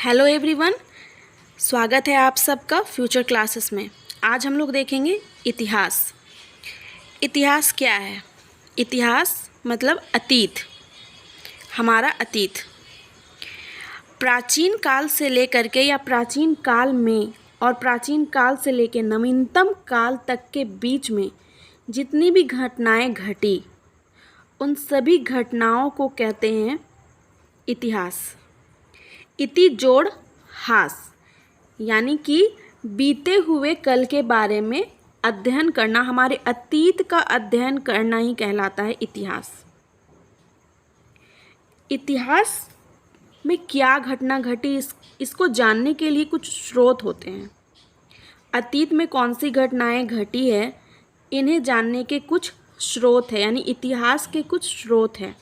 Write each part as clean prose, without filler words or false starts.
Hello everyone, स्वागत है आप सबका फ्यूचर क्लासेस में। आज हम लोग देखेंगे इतिहास। इतिहास क्या है? इतिहास मतलब अतीत, हमारा अतीत। प्राचीन काल से लेकर के या प्राचीन काल में और प्राचीन काल से लेकर नवीनतम काल तक के बीच में जितनी भी घटनाएं घटी, उन सभी घटनाओं को कहते हैं इतिहास। इति जोड़ हास, यानी कि बीते हुए कल के बारे में अध्ययन करना, हमारे अतीत का अध्ययन करना ही कहलाता है इतिहास। इतिहास में क्या घटना घटी, इसको जानने के लिए कुछ स्रोत होते हैं। अतीत में कौन सी घटनाएं घटी है, इन्हें जानने के कुछ स्रोत है, यानी इतिहास के कुछ स्रोत हैं।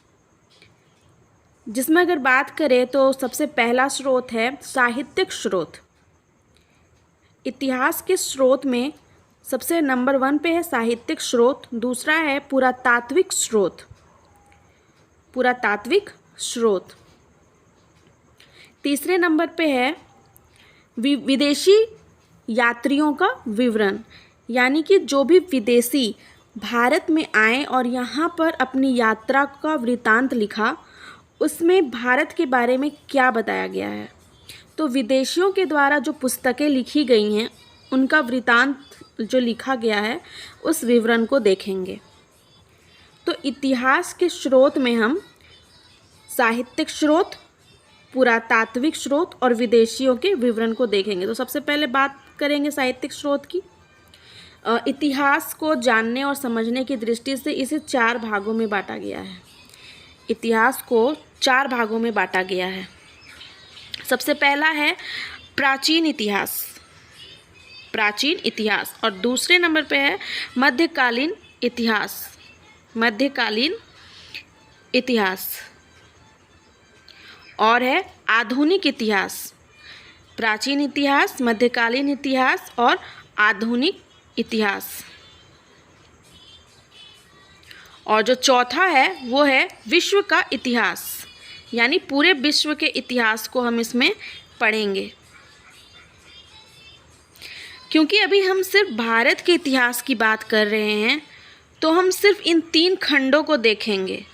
जिसमें अगर बात करें तो सबसे पहला स्रोत है साहित्यिक स्रोत। इतिहास के स्रोत में सबसे नंबर 1 पे है साहित्यिक स्रोत, दूसरा है पुरातात्विक स्रोत। पुरातात्विक स्रोत तीसरे नंबर पे है विदेशी यात्रियों का विवरण, यानी कि जो भी विदेशी भारत में आए और यहाँ पर अपनी यात्रा का वृतांत लिखा, उसमें भारत के बारे में क्या बताया गया है। तो विदेशियों के द्वारा जो पुस्तकें लिखी गई हैं, उनका वृतांत जो लिखा गया है, उस विवरण को देखेंगे। तो इतिहास के स्रोत में हम साहित्यिक स्रोत, पुरातात्विक स्रोत और विदेशियों के विवरण को देखेंगे। तो सबसे पहले बात करेंगे साहित्यिक स्रोत की। इतिहास को जानने और समझने की दृष्टि से इसे 4 भागों में बांटा गया है। इतिहास को 4 भागों में बांटा गया है। सबसे पहला है प्राचीन इतिहास, प्राचीन इतिहास, और दूसरे नंबर पे है मध्यकालीन इतिहास, मध्यकालीन इतिहास, और है आधुनिक इतिहास। प्राचीन इतिहास, मध्यकालीन इतिहास और आधुनिक इतिहास। और जो चौथा है वो है विश्व का इतिहास, यानी पूरे विश्व के इतिहास को हम इसमें पढ़ेंगे। क्योंकि अभी हम सिर्फ भारत के इतिहास की बात कर रहे हैं, तो हम सिर्फ इन 3 खंडों को देखेंगे,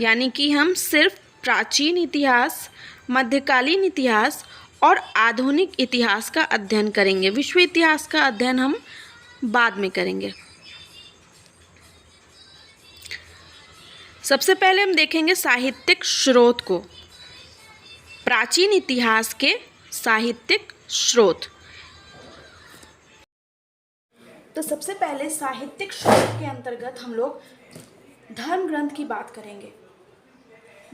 यानी कि हम सिर्फ प्राचीन इतिहास, मध्यकालीन इतिहास और आधुनिक इतिहास का अध्ययन करेंगे। विश्व इतिहास का अध्ययन हम बाद में करेंगे। सबसे पहले हम देखेंगे साहित्यिक स्रोत को, प्राचीन इतिहास के साहित्यिक स्रोत। तो सबसे पहले साहित्यिक स्रोत के अंतर्गत हम लोग धर्म ग्रंथ की बात करेंगे।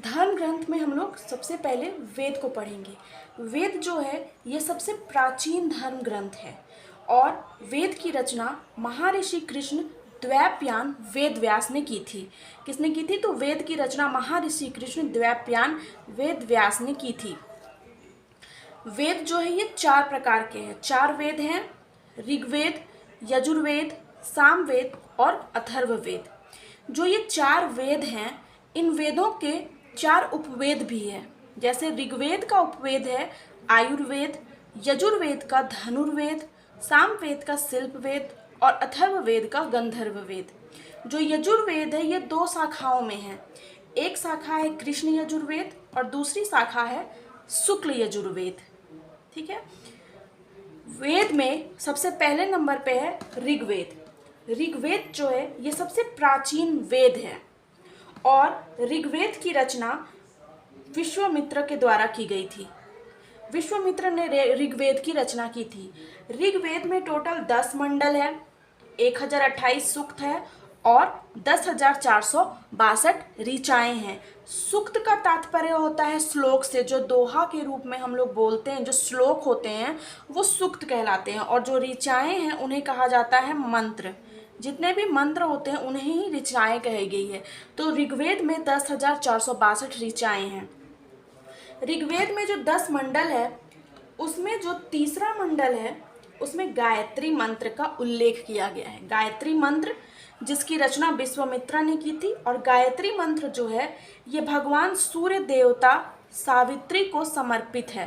धर्म ग्रंथ में हम लोग सबसे पहले वेद को पढ़ेंगे। वेद जो है ये सबसे प्राचीन धर्म ग्रंथ है, और वेद की रचना महर्षि कृष्ण द्वैपायन वेद व्यास ने की थी। किसने की थी? तो वेद की रचना महर्षि कृष्ण द्वैपायन वेद व्यास ने की थी। वेद जो है ये 4 प्रकार के हैं। 4 वेद हैं, ऋग्वेद, यजुर्वेद, सामवेद और अथर्ववेद। जो ये 4 वेद हैं, इन वेदों के 4 उपवेद भी हैं। जैसे ऋग्वेद का उपवेद है आयुर्वेद, यजुर्वेद का धनुर्वेद, सामवेद का शिल्पवेद और अथर्ववेद का गंधर्व वेद। जो यजुर्वेद है ये 2 शाखाओं में है। एक शाखा है कृष्ण यजुर्वेद और दूसरी शाखा है शुक्ल यजुर्वेद। ठीक है। वेद में सबसे पहले नंबर पे है ऋग्वेद। ऋग्वेद जो है ये सबसे प्राचीन वेद है, और ऋग्वेद की रचना विश्वामित्र के द्वारा की गई थी। विश्वामित्र ने ऋग्वेद की रचना की थी। ऋग्वेद में टोटल 10 मंडल है, 1028 सूक्त है और 10,462 ऋचाएँ हैं। सूक्त का तात्पर्य होता है श्लोक से, जो दोहा के रूप में हम लोग बोलते हैं, जो श्लोक होते हैं वो सूक्त कहलाते हैं, और जो ऋचाएँ हैं उन्हें कहा जाता है मंत्र। जितने भी मंत्र होते हैं उन्हें ही ऋचाएँ कही गई है। तो ऋग्वेद में 10,462 ऋचाएँ हैं। ऋग्वेद में जो 10 मंडल है, उसमें जो तीसरा मंडल है उसमें गायत्री मंत्र का उल्लेख किया गया है। गायत्री मंत्र जिसकी रचना विश्वामित्र ने की थी, और गायत्री मंत्र जो है ये भगवान सूर्य देवता सावित्री को समर्पित है।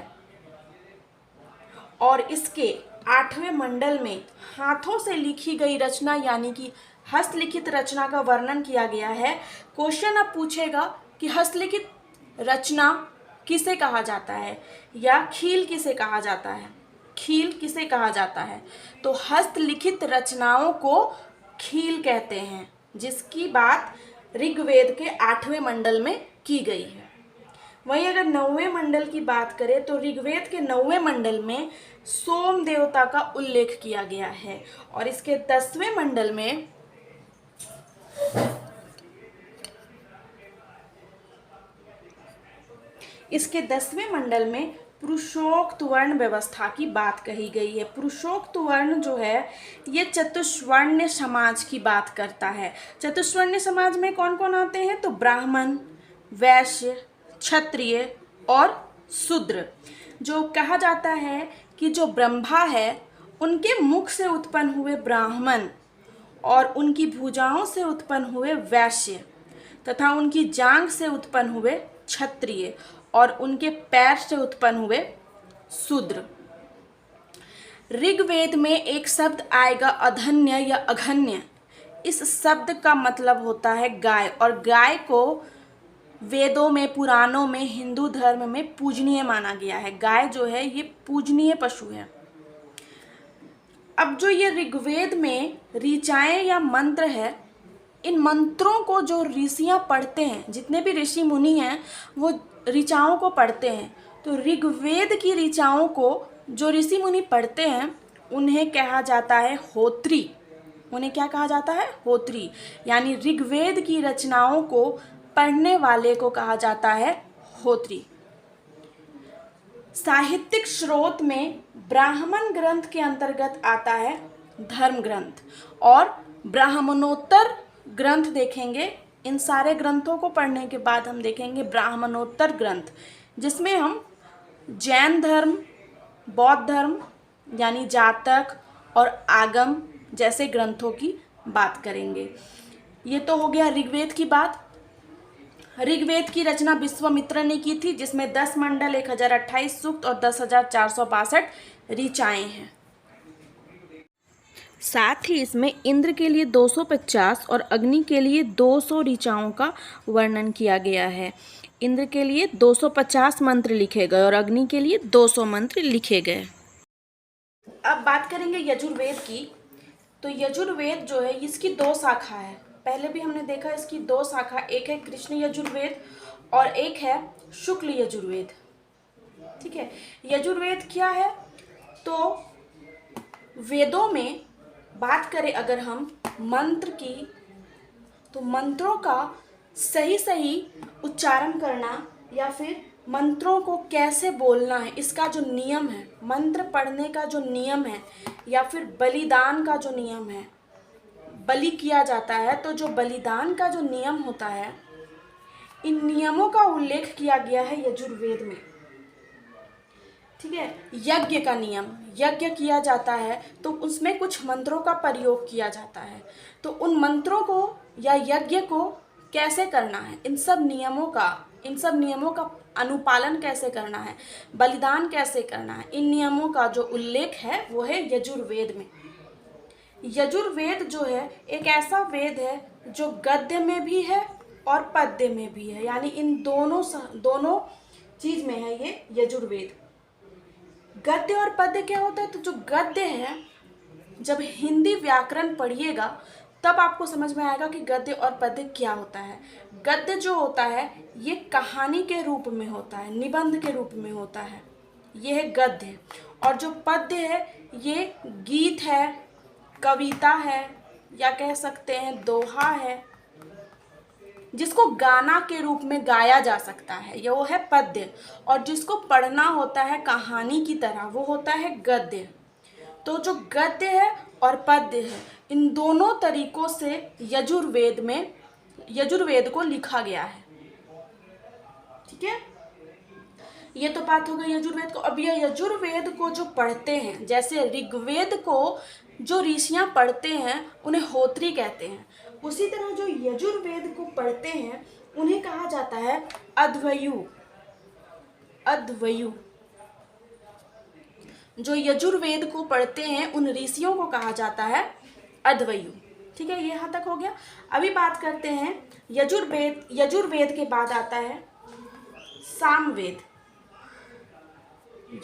और इसके 8वें मंडल में हाथों से लिखी गई रचना यानी कि हस्तलिखित रचना का वर्णन किया गया है। क्वेश्चन अब पूछेगा कि हस्तलिखित रचना किसे कहा जाता है या खील किसे कहा जाता है, खील किसे कहा जाता है। तो हस्तलिखित रचनाओं को खील कहते हैं, जिसकी बात ऋग्वेद के 8वें मंडल में की गई है। वहीं अगर 9वें मंडल की बात करें तो ऋग्वेद के 9वें मंडल में सोम देवता का उल्लेख किया गया है और इसके 10वें मंडल में पुरुषोक्त वर्ण व्यवस्था की बात कही गई है। पुरुषोक्त वर्ण जो है ये चतुष्वर्ण समाज की बात करता है। चतुष्वर्ण समाज में कौन कौन आते हैं? तो ब्राह्मण, वैश्य, क्षत्रिय और शूद्र। जो कहा जाता है कि जो ब्रह्मा है उनके मुख से उत्पन्न हुए ब्राह्मण और उनकी भुजाओं से उत्पन्न हुए वैश्य तथा उनकी जांघ से उत्पन्न हुए क्षत्रिय और उनके पैर से उत्पन्न हुए शूद्र। ऋग्वेद में एक शब्द आएगा अधन्य या अघन्य। इस शब्द का मतलब होता है गाय, और गाय को वेदों में, पुराणों में, हिंदू धर्म में पूजनीय माना गया है। गाय जो है ये पूजनीय पशु है। अब जो ये ऋग्वेद में ऋचाएं या मंत्र है, इन मंत्रों को जो ऋषियाँ पढ़ते हैं, जितने भी ऋषि मुनि हैं वो ऋचाओं को पढ़ते हैं। तो ऋग्वेद की ऋचाओं को जो ऋषि मुनि पढ़ते हैं उन्हें कहा जाता है होत्री। उन्हें क्या कहा जाता है? होत्री। यानी ऋग्वेद की रचनाओं को पढ़ने वाले को कहा जाता है होत्री। साहित्यिक स्रोत में ब्राह्मण ग्रंथ के अंतर्गत आता है धर्म ग्रंथ और ब्राह्मणोत्तर ग्रंथ देखेंगे। इन सारे ग्रंथों को पढ़ने के बाद हम देखेंगे ब्राह्मणोत्तर ग्रंथ, जिसमें हम जैन धर्म, बौद्ध धर्म यानी जातक और आगम जैसे ग्रंथों की बात करेंगे। ये तो हो गया ऋग्वेद की बात। ऋग्वेद की रचना विश्वामित्र ने की थी, जिसमें 10 मंडल, 1028 सूक्त और 10,462 ऋचाएं हैं। साथ ही इसमें इंद्र के लिए 250 और अग्नि के लिए 200 ऋचाओं का वर्णन किया गया है। इंद्र के लिए 250 मंत्र लिखे गए और अग्नि के लिए 200 मंत्र लिखे गए। अब बात करेंगे यजुर्वेद की। तो यजुर्वेद जो है इसकी 2 शाखा है। पहले भी हमने देखा इसकी 2 शाखा, एक है कृष्ण यजुर्वेद और एक है शुक्ल यजुर्वेद। ठीक है, यजुर्वेद क्या है? तो वेदों में बात करें अगर हम मंत्र की, तो मंत्रों का सही सही उच्चारण करना या फिर मंत्रों को कैसे बोलना है, इसका जो नियम है, मंत्र पढ़ने का जो नियम है या फिर बलिदान का जो नियम है, बलि किया जाता है तो जो बलिदान का जो नियम होता है, इन नियमों का उल्लेख किया गया है यजुर्वेद में। ठीक है, यज्ञ का नियम, यज्ञ किया जाता है तो उसमें कुछ मंत्रों का प्रयोग किया जाता है। तो उन मंत्रों को या यज्ञ को कैसे करना है, इन सब नियमों का अनुपालन कैसे करना है, बलिदान कैसे करना है, इन नियमों का जो उल्लेख है वो है यजुर्वेद में। यजुर्वेद जो है एक ऐसा वेद है जो गद्य में भी है और पद्य में भी है, यानी इन दोनों चीज में है ये यजुर्वेद। गद्य और पद्य क्या होता है? तो जो गद्य है, जब हिंदी व्याकरण पढ़िएगा तब आपको समझ में आएगा कि गद्य और पद्य क्या होता है। गद्य जो होता है ये कहानी के रूप में होता है, निबंध के रूप में होता है, ये है गद्य। और जो पद्य है ये गीत है, कविता है, या कह सकते हैं दोहा है, जिसको गाना के रूप में गाया जा सकता है, ये वो है पद्य। और जिसको पढ़ना होता है कहानी की तरह, वो होता है गद्य। तो जो गद्य है और पद्य है, इन दोनों तरीकों से यजुर्वेद को लिखा गया है। ठीक है, ये तो बात हो गई यजुर्वेद को। अब ये यजुर्वेद को जो पढ़ते हैं, जैसे ऋग्वेद को जो ऋषियाँ पढ़ते हैं उन्हें होत्री कहते हैं, उसी तरह जो यजुर्वेद को पढ़ते हैं उन्हें कहा जाता है अध्वर्यु। जो यजुर्वेद को पढ़ते हैं उन ऋषियों को कहा जाता है अध्वर्यु। ठीक है, ये यहाँ तक हो गया। अभी बात करते हैं यजुर्वेद। यजुर्वेद के बाद आता है सामवेद।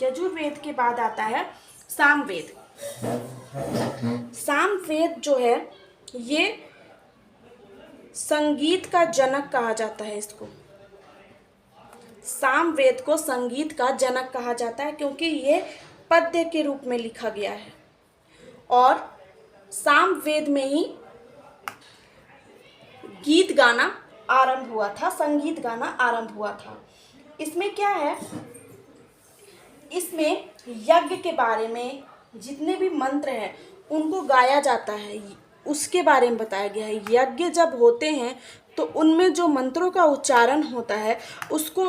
यजुर्वेद के बाद आता है सामवेद। सामवेद जो है ये संगीत का जनक कहा जाता है। इसको सामवेद को संगीत का जनक कहा जाता है क्योंकि ये पद्य के रूप में लिखा गया है और सामवेद में ही गीत गाना आरंभ हुआ था, संगीत गाना आरंभ हुआ था। इसमें क्या है, इसमें यज्ञ के बारे में जितने भी मंत्र हैं उनको गाया जाता है, उसके बारे में बताया गया है। यज्ञ जब होते हैं तो उनमें जो मंत्रों का उच्चारण होता है उसको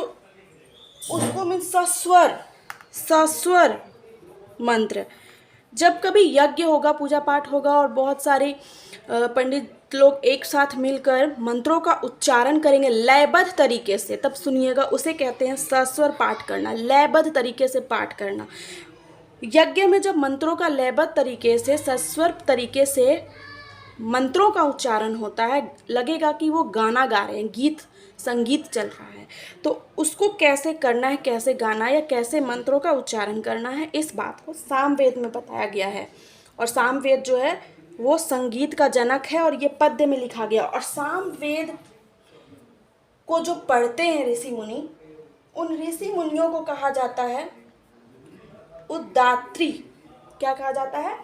मीन्स सस्वर मंत्र। जब कभी यज्ञ होगा, पूजा पाठ होगा और बहुत सारे पंडित लोग एक साथ मिलकर मंत्रों का उच्चारण करेंगे लयबद्ध तरीके से, तब सुनिएगा, उसे कहते हैं सस्वर पाठ करना, लयबद्ध तरीके से पाठ करना। यज्ञ में जब मंत्रों का लयबद्ध तरीके से, सस्वर तरीके से मंत्रों का उच्चारण होता है, लगेगा कि वो गाना गा रहे हैं, गीत संगीत चल रहा है। तो उसको कैसे करना है, कैसे गाना या कैसे मंत्रों का उच्चारण करना है, इस बात को सामवेद में बताया गया है। और सामवेद जो है वो संगीत का जनक है और ये पद्य में लिखा गया। और सामवेद को जो पढ़ते हैं ऋषि मुनि, उन ऋषि मुनियों को कहा जाता है उद्धात्री। क्या कहा जाता है?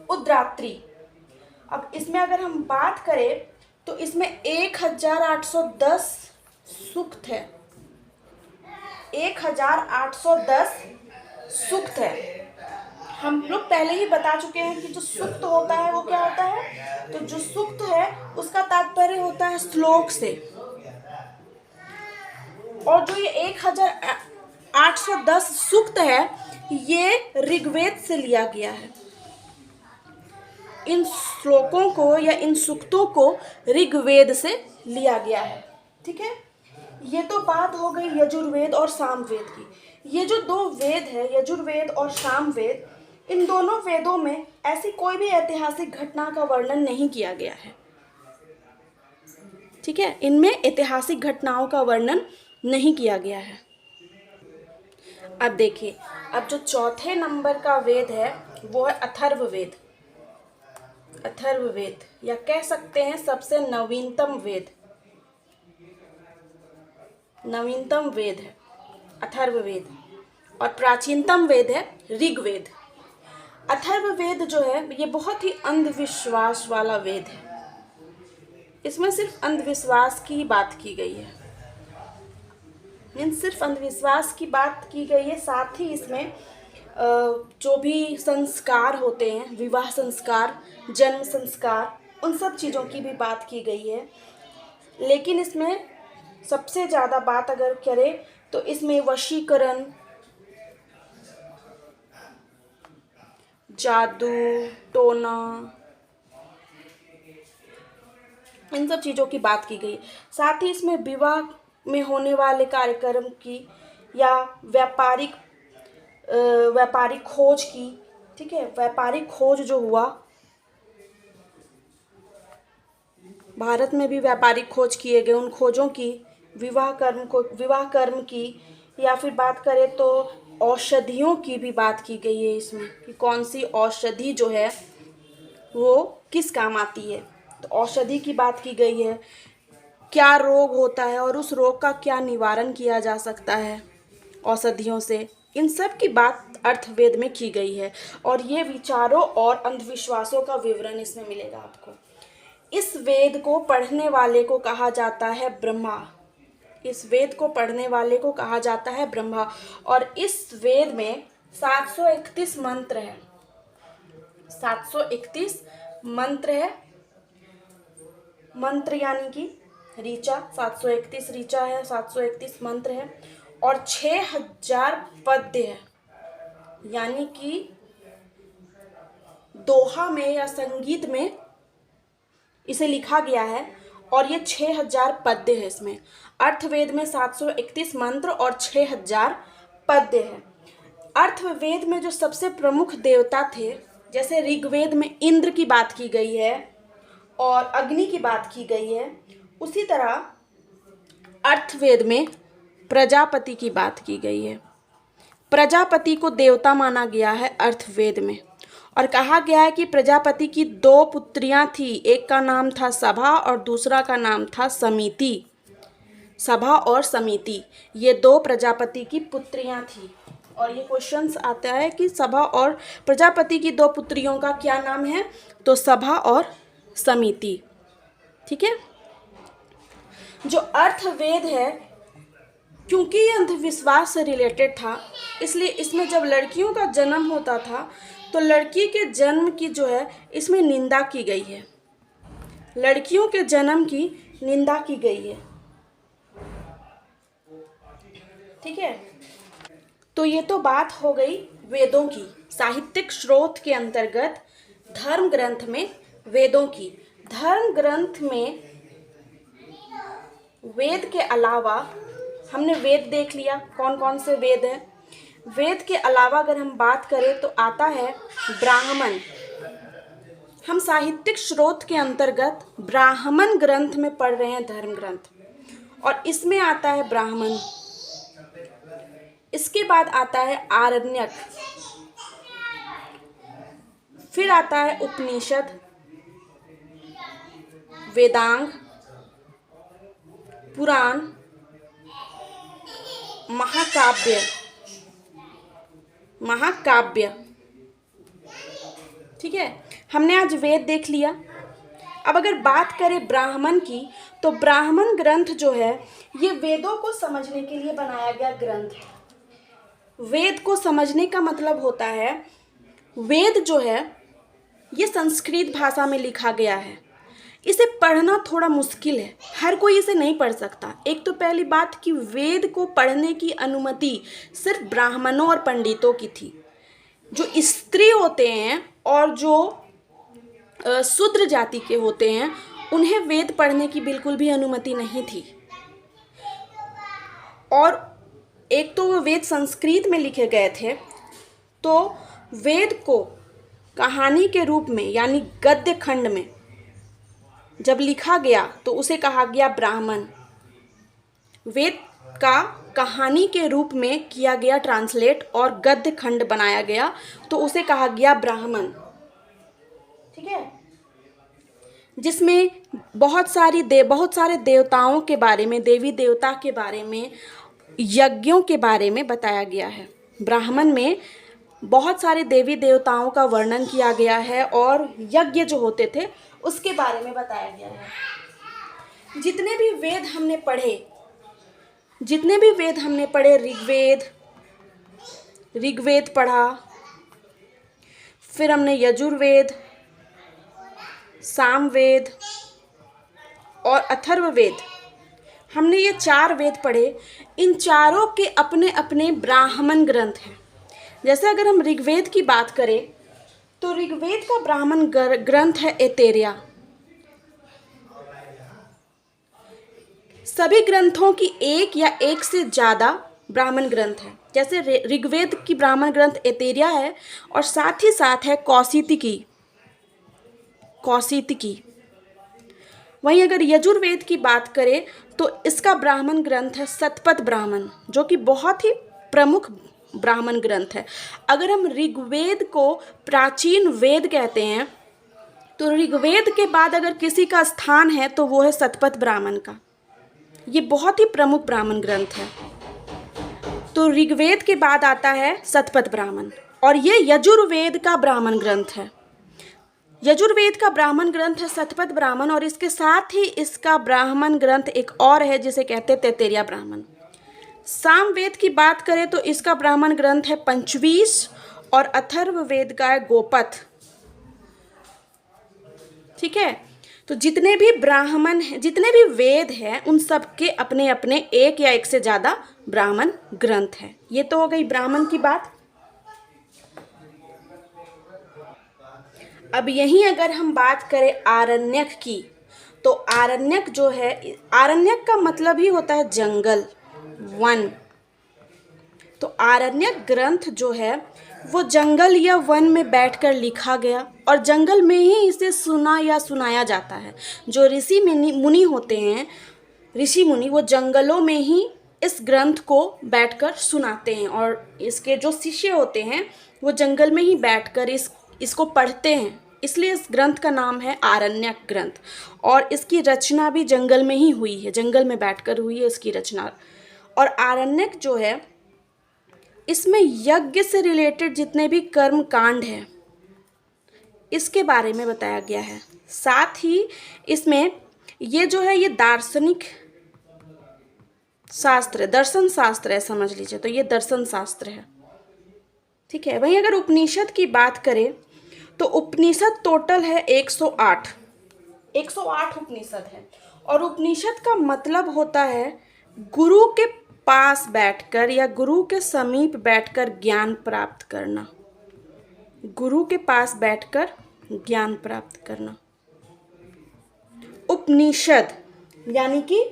उद्धात्री। अब इसमें अगर हम बात करें तो इसमें 1810 सूक्त है। 1810 सूक्त है। हम लोग पहले ही बता चुके हैं कि जो सूक्त होता है वो क्या होता है, तो जो सूक्त है उसका तात्पर्य होता है श्लोक से। और जो ये 1810 सूक्त है ये ऋग्वेद से लिया गया है। इन श्लोकों को या इन सूक्तों को ऋग्वेद से लिया गया है। ठीक है, ये तो बात हो गई यजुर्वेद और सामवेद की। ये जो दो वेद है, यजुर्वेद और सामवेद, इन दोनों वेदों में ऐसी कोई भी ऐतिहासिक घटना का वर्णन नहीं किया गया है। ठीक है, इनमें ऐतिहासिक घटनाओं का वर्णन नहीं किया गया है। अब देखिए, अब जो चौथे नंबर का वेद है वो है अथर्ववेद। अथर्ववेद या कह सकते हैं सबसे नवीनतम वेद, नवीनतम वेद है अथर्ववेद। और प्राचीनतम वेद है ऋग्वेद। अथर्ववेद जो है ये बहुत ही अंधविश्वास वाला वेद है। इसमें सिर्फ अंधविश्वास की बात की गई है, मीन्स सिर्फ अंधविश्वास की बात की गई है। साथ ही इसमें जो भी संस्कार होते हैं, विवाह संस्कार, जन्म संस्कार, उन सब चीज़ों की भी बात की गई है। लेकिन इसमें सबसे ज़्यादा बात अगर करें तो इसमें वशीकरण, जादू टोना, इन सब चीज़ों की बात की गई। साथ ही इसमें विवाह में होने वाले कार्यक्रम की या व्यापारिक खोज की, ठीक है, व्यापारिक खोज जो हुआ, भारत में भी व्यापारिक खोज किए गए, उन खोजों की, विवाह कर्म की, या फिर बात करें तो औषधियों की भी बात की गई है इसमें कि कौन सी औषधि जो है वो किस काम आती है। तो औषधि की बात की गई है, क्या रोग होता है और उस रोग का क्या निवारण किया जा सकता है औषधियों से, इन सब की बात अर्थवेद में की गई है। और ये विचारों और अंधविश्वासों का विवरण इसमें मिलेगा आपको। इस वेद को पढ़ने वाले को कहा जाता है ब्रह्मा। इस वेद को पढ़ने वाले को कहा जाता है ब्रह्मा। और इस वेद में 731 मंत्र है। 731 मंत्र है। मंत्र यानी कि ऋचा, 731 ऋचा है, 731 मंत्र है और 6000 पद्य है, यानी कि दोहा में या संगीत में इसे लिखा गया है। और ये 6000 पद्य है। इसमें अर्थवेद में 731 मंत्र और 6000 पद्य है। अर्थवेद में जो सबसे प्रमुख देवता थे, जैसे ऋग्वेद में इंद्र की बात की गई है और अग्नि की बात की गई है, उसी तरह अर्थवेद में प्रजापति की बात की गई है। प्रजापति को देवता माना गया है अर्थवेद में, और कहा गया है कि प्रजापति की 2 पुत्रियां थी, एक का नाम था सभा और दूसरा का नाम था समिति। सभा और समिति, ये 2 प्रजापति की पुत्रियां थी। और ये क्वेश्चंस आता है कि सभा और प्रजापति की 2 पुत्रियों का क्या नाम है, तो सभा और समिति। ठीक है। जो अर्थवेद है, क्योंकि ये अंधविश्वास से रिलेटेड था, इसलिए इसमें जब लड़कियों का जन्म होता था तो लड़की के जन्म की जो है इसमें निंदा की गई है। लड़कियों के जन्म की निंदा की गई है। ठीक है। तो ये तो बात हो गई वेदों की, साहित्यिक स्रोत के अंतर्गत धर्म ग्रंथ में वेदों की। धर्म ग्रंथ में वेद के अलावा हमने वेद देख लिया, कौन कौन से वेद हैं। वेद के अलावा अगर हम बात करें तो आता है ब्राह्मण। हम साहित्यिक स्रोत के अंतर्गत ब्राह्मण ग्रंथ में पढ़ रहे हैं, धर्म ग्रंथ, और इसमें आता है ब्राह्मण। इसके बाद आता है आरण्यक, फिर आता है उपनिषद, वेदांग, पुराण, महाकाव्य। ठीक है। हमने आज वेद देख लिया। अब अगर बात करें ब्राह्मण की, तो ब्राह्मण ग्रंथ जो है ये वेदों को समझने के लिए बनाया गया ग्रंथ है। वेद को समझने का मतलब होता है, वेद जो है ये संस्कृत भाषा में लिखा गया है, इसे पढ़ना थोड़ा मुश्किल है, हर कोई इसे नहीं पढ़ सकता। एक तो पहली बात कि वेद को पढ़ने की अनुमति सिर्फ ब्राह्मणों और पंडितों की थी। जो स्त्री होते हैं और जो शूद्र जाति के होते हैं, उन्हें वेद पढ़ने की बिल्कुल भी अनुमति नहीं थी। और एक तो वो वेद संस्कृत में लिखे गए थे, तो वेद को कहानी के रूप में यानी गद्य खंड में जब लिखा गया तो उसे कहा गया ब्राह्मण। वेद का कहानी के रूप में किया गया ट्रांसलेट और गद्य खंड बनाया गया तो उसे कहा गया ब्राह्मण। ठीक है। जिसमें बहुत सारे देवताओं के बारे में, देवी देवता के बारे में, यज्ञों के बारे में बताया गया है। ब्राह्मण में बहुत सारे देवी देवताओं का वर्णन किया गया है और यज्ञ जो होते थे उसके बारे में बताया गया है। जितने भी वेद हमने पढ़े, ऋग्वेद पढ़ा, फिर हमने यजुर्वेद, सामवेद और अथर्ववेद, हमने ये 4 वेद पढ़े। इन चारों के अपने अपने ब्राह्मण ग्रंथ हैं। जैसे अगर हम ऋग्वेद की बात करें तो ऋग्वेद का ब्राह्मण ग्रंथ है ऐतरेय। सभी ग्रंथों की एक या एक से ज़्यादा ब्राह्मण ग्रंथ है। जैसे ऋग्वेद की ब्राह्मण ग्रंथ ऐतरेय है और साथ ही साथ है कौशितकी। वहीं अगर यजुर्वेद की बात करें तो इसका ब्राह्मण ग्रंथ है शतपथ ब्राह्मण, जो कि बहुत ही प्रमुख ब्राह्मण ग्रंथ है। अगर हम ऋग्वेद को प्राचीन वेद कहते हैं तो ऋग्वेद के बाद अगर किसी का स्थान है तो वो है शतपथ ब्राह्मण का। ये बहुत ही प्रमुख ब्राह्मण ग्रंथ है। तो ऋग्वेद के बाद आता है शतपथ ब्राह्मण और ये यजुर्वेद का ब्राह्मण ग्रंथ है। यजुर्वेद का ब्राह्मण ग्रंथ है शतपथ ब्राह्मण और इसके साथ ही इसका ब्राह्मण ग्रंथ एक और है जिसे कहते हैं तैत्तिरीय ब्राह्मण। सामवेद की बात करें तो इसका ब्राह्मण ग्रंथ है पंचवीस और अथर्ववेद का है गोपथ। ठीक है। तो जितने भी वेद हैं उन सब के अपने अपने एक या एक से ज़्यादा ब्राह्मण ग्रंथ हैं। ये तो हो गई ब्राह्मण की बात। अब यहीं अगर हम बात करें आरण्यक की, तो आरण्यक जो है, आरण्यक का मतलब ही होता है जंगल, वन। तो आरण्यक ग्रंथ जो है वो जंगल या वन में बैठकर लिखा गया और जंगल में ही इसे सुना या सुनाया जाता है। जो ऋषि मुनि होते हैं, ऋषि मुनि, वो जंगलों में ही इस ग्रंथ को बैठकर सुनाते हैं और इसके जो शिष्य होते हैं वो जंगल में ही बैठकर इसको पढ़ते हैं। इसलिए इस ग्रंथ का नाम है आरण्यक ग्रंथ और इसकी रचना भी जंगल में ही हुई है, जंगल में बैठकर हुई है इसकी रचना। और आरण्यक जो है इसमें यज्ञ से रिलेटेड जितने भी कर्म कांड हैं इसके बारे में बताया गया है। साथ ही इसमें ये जो है ये दार्शनिक शास्त्र है, दर्शन शास्त्र है समझ लीजिए, तो ये दर्शन शास्त्र है। ठीक है। वहीं अगर उपनिषद की बात करें तो उपनिषद टोटल है 108 उपनिषद है। और उपनिषद का मतलब होता है गुरु के पास बैठकर या गुरु के समीप बैठकर ज्ञान प्राप्त करना। गुरु के पास बैठकर ज्ञान प्राप्त करना। उपनिषद यानी कि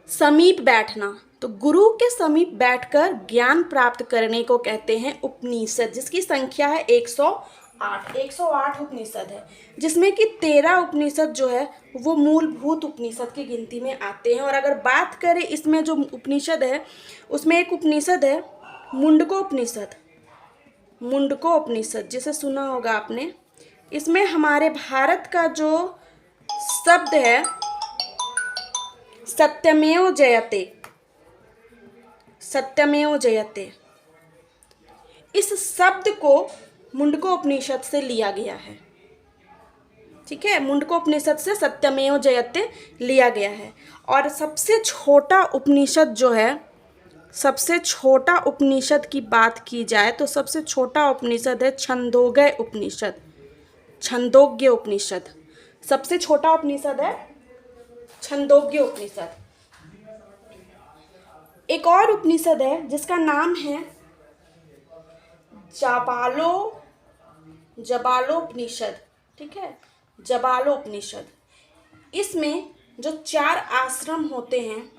समीप बैठना, तो गुरु के समीप बैठकर ज्ञान प्राप्त करने को कहते हैं उपनिषद, जिसकी संख्या है 108 उपनिषद है, जिसमें कि 13 उपनिषद जो है वो मूलभूत उपनिषद की गिनती में आते हैं। और अगर बात करें इसमें जो उपनिषद है उसमें एक उपनिषद है मुंडको उपनिषद, जिसे सुना होगा आपने। इसमें हमारे भारत का जो शब्द है सत्यमेव जयते, इस शब्द को मुंडको उपनिषद से लिया गया है। ठीक है, मुंडको उपनिषद से सत्यमेव जयते लिया गया है। और सबसे छोटा उपनिषद जो है, सबसे छोटा उपनिषद की बात की जाए तो सबसे छोटा उपनिषद है छंदोग्य उपनिषद। सबसे छोटा उपनिषद है छंदोग्य उपनिषद। एक और उपनिषद है जिसका नाम है जबालोपनिषद। ठीक है, जबालोपनिषद। इसमें जो 4 आश्रम होते हैं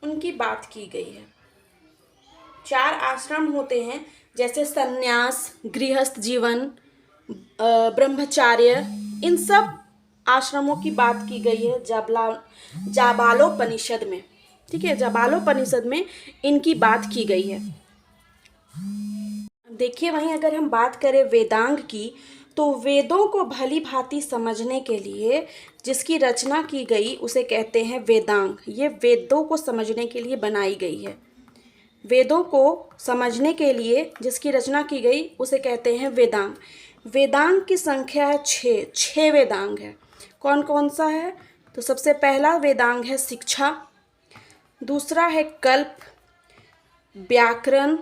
उनकी बात की गई है। 4 आश्रम होते हैं जैसे संन्यास, गृहस्थ जीवन, ब्रह्मचार्य, इन सब आश्रमों की बात की गई है जाबालोपनिषद में। ठीक है, जाबालोपनिषद में इनकी बात की गई है। देखिए, वहीं अगर हम बात करें वेदांग की तो वेदों को भली भांति समझने के लिए जिसकी रचना की गई उसे कहते हैं वेदांग। ये वेदों को समझने के लिए बनाई गई है। वेदों को समझने के लिए जिसकी रचना की गई उसे कहते हैं वेदांग। वेदांग की संख्या है 6 वेदांग है। कौन कौन सा है? तो सबसे पहला वेदांग है शिक्षा, दूसरा है कल्प, व्याकरण,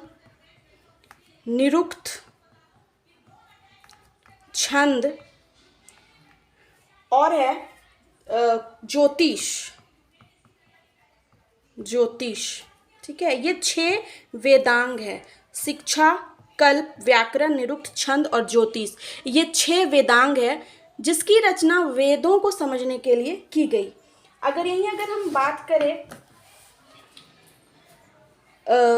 निरुक्त, छंद और है ज्योतिष। ठीक है, ये 6 वेदांग है। शिक्षा, कल्प, व्याकरण, निरुक्त, छंद और ज्योतिष। ये 6 वेदांग है जिसकी रचना वेदों को समझने के लिए की गई। अगर हम बात करें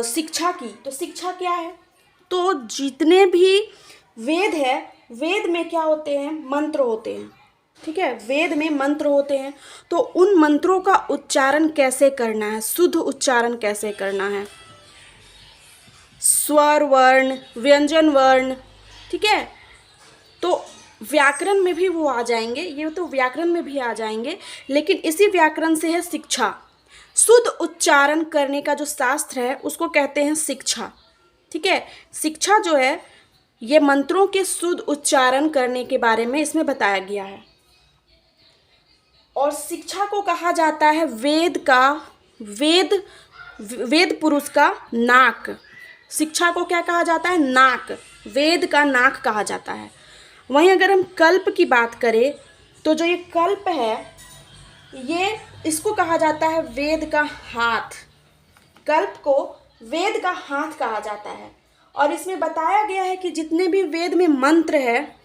शिक्षा की, तो शिक्षा क्या है? तो जितने भी वेद है, वेद में क्या होते हैं? मंत्र होते हैं। ठीक है, वेद में मंत्र होते हैं। तो उन मंत्रों का उच्चारण कैसे करना है, शुद्ध उच्चारण कैसे करना है, स्वर वर्ण, व्यंजन वर्ण। ठीक है, तो व्याकरण में भी वो आ जाएंगे, ये तो व्याकरण में भी आ जाएंगे, लेकिन इसी व्याकरण से है शिक्षा। शुद्ध उच्चारण करने का जो शास्त्र है उसको कहते हैं शिक्षा। ठीक है, शिक्षा जो है ये मंत्रों के शुद्ध उच्चारण करने के बारे में इसमें बताया गया है। और शिक्षा को कहा जाता है वेद पुरुष का नाक। शिक्षा को क्या कहा जाता है? नाक। वेद का नाक कहा जाता है। वहीं अगर हम कल्प की बात करें तो जो ये कल्प है ये इसको कहा जाता है वेद का हाथ। कल्प को वेद का हाथ कहा जाता है। और इसमें बताया गया है कि जितने भी वेद में मंत्र है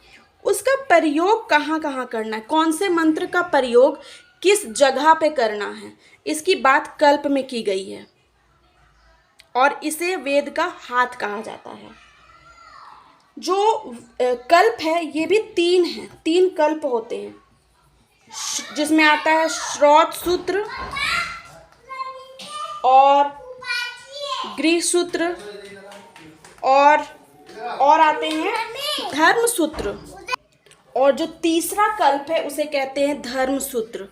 उसका प्रयोग कहाँ कहाँ करना है, कौन से मंत्र का प्रयोग किस जगह पे करना है, इसकी बात कल्प में की गई है। और इसे वेद का हाथ कहा जाता है। जो कल्प है ये भी 3 हैं, 3 कल्प होते हैं, जिसमें आता है श्रौत सूत्र और गृह सूत्र और आते हैं धर्म सूत्र, और जो तीसरा कल्प है उसे कहते हैं धर्म सूत्र।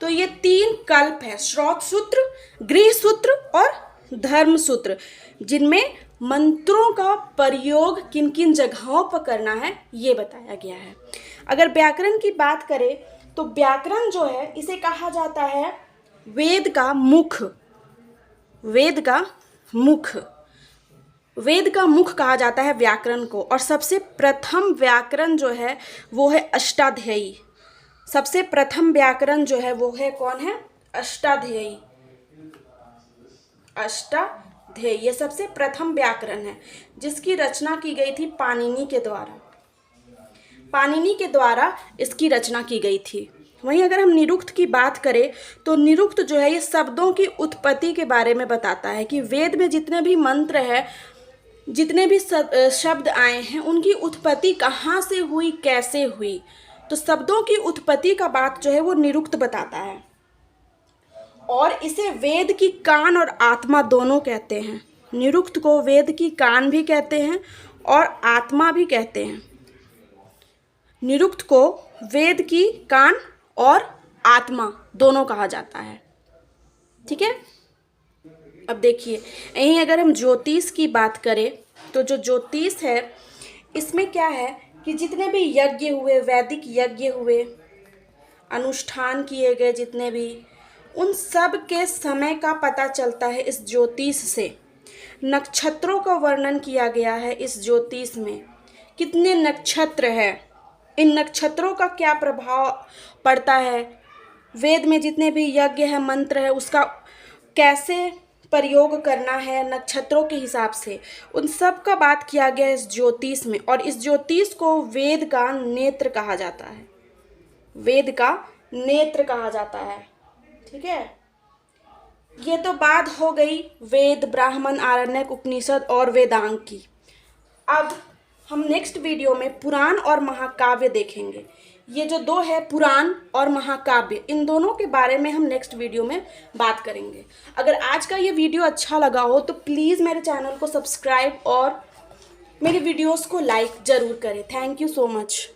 तो ये 3 कल्प है, श्रौत सूत्र, गृह सूत्र और धर्म सूत्र, जिनमें मंत्रों का प्रयोग किन किन जगहों पर करना है ये बताया गया है। अगर व्याकरण की बात करें तो व्याकरण जो है इसे कहा जाता है वेद का मुख। वेद का मुख, वेद का मुख कहा जाता है व्याकरण को। और सबसे प्रथम व्याकरण जो है वो है अष्टाध्यायी। सबसे प्रथम व्याकरण जो है वो है कौन है? अष्टाध्यायी। अष्टाध्यायी ये सबसे प्रथम व्याकरण है, जिसकी रचना की गई थी पाणिनि के द्वारा। पाणिनि के द्वारा इसकी रचना की गई थी। वहीं अगर हम निरुक्त की बात करें तो निरुक्त जो है ये शब्दों की उत्पत्ति के बारे में बताता है कि वेद में जितने भी मंत्र हैं, जितने भी शब्द आए हैं, उनकी उत्पत्ति कहाँ से हुई, कैसे हुई। तो शब्दों की उत्पत्ति का बात जो है वो निरुक्त बताता है। और इसे वेद की कान और आत्मा दोनों कहते हैं। निरुक्त को वेद की कान भी कहते हैं और आत्मा भी कहते हैं। निरुक्त को वेद की कान और आत्मा दोनों कहा जाता है। ठीक है। अब देखिए, यहीं अगर हम ज्योतिष की बात करें तो जो ज्योतिष है इसमें क्या है कि जितने भी यज्ञ हुए, वैदिक यज्ञ हुए, अनुष्ठान किए गए जितने भी, उन सब के समय का पता चलता है इस ज्योतिष से। नक्षत्रों का वर्णन किया गया है इस ज्योतिष में। कितने नक्षत्र हैं, इन नक्षत्रों का क्या प्रभाव पड़ता है, वेद में जितने भी यज्ञ है, मंत्र है, उसका कैसे प्रयोग करना है नक्षत्रों के हिसाब से, उन सब का बात किया गया है इस ज्योतिष में। और इस ज्योतिष को वेद का नेत्र कहा जाता है। वेद का नेत्र कहा जाता है। ठीक है। ये तो बात हो गई वेद, ब्राह्मण, आरण्यक, उपनिषद और वेदांग की। अब हम नेक्स्ट वीडियो में पुराण और महाकाव्य देखेंगे। ये जो 2 है पुराण और महाकाव्य, इन दोनों के बारे में हम नेक्स्ट वीडियो में बात करेंगे। अगर आज का ये वीडियो अच्छा लगा हो तो प्लीज़ मेरे चैनल को सब्सक्राइब और मेरी वीडियोस को लाइक ज़रूर करें। Thank you so much.